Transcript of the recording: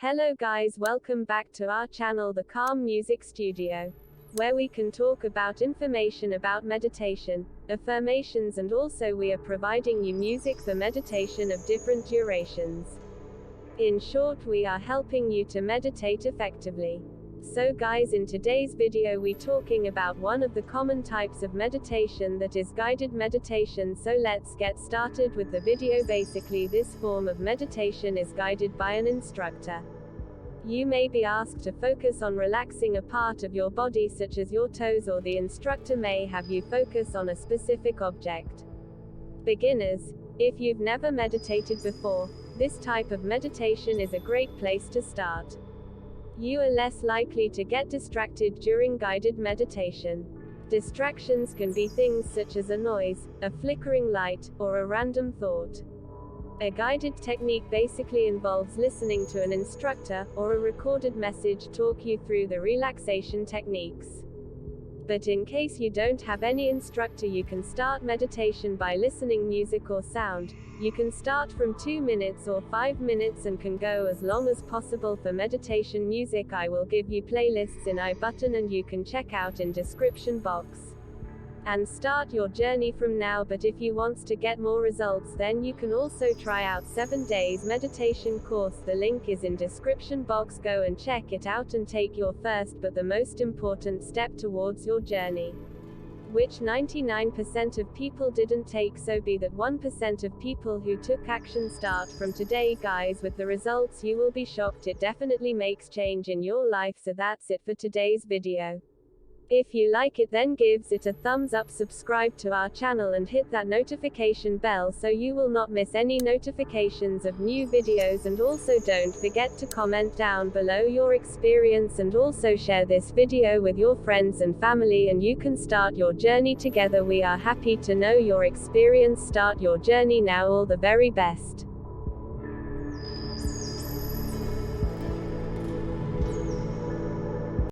Hello guys, welcome back to our channel The Calm Music Studio, where we can talk about information about meditation, affirmations, and also we are providing you music for meditation of different durations. In short, we are helping you to meditate effectively. So guys, in today's video we talking about one of the common types of meditation, that is guided meditation. So let's get started with the video. Basically, this form of meditation is guided by an instructor. You may be asked to focus on relaxing a part of your body such as your toes, or the instructor may have you focus on a specific object. Beginners, if you've never meditated before, this type of meditation is a great place to start. You are less likely to get distracted during guided meditation. Distractions can be things such as a noise, a flickering light, or a random thought. A guided technique basically involves listening to an instructor, or a recorded message talk you through the relaxation techniques. But in case you don't have any instructor, you can start meditation by listening music or sound. You can start from 2 minutes or 5 minutes and can go as long as possible. For meditation music, I will give you playlists in I button and you can check out in description box. And start your journey from now. But if you want to get more results, then you can also try out 7 days meditation course. The link is in description box. Go and check it out and take your first but the most important step towards your journey, which 99% of people didn't take. So be that 1% of people who took action. Start from today guys, with the results you will be shocked. It definitely makes change in your life. So that's it for today's video. If you like it, then gives it a thumbs up, subscribe to our channel and hit that notification bell so you will not miss any notifications of new videos. And also don't forget to comment down below your experience and also share this video with your friends and family, and you can start your journey together. We are happy to know your experience. Start your journey now. All the very best.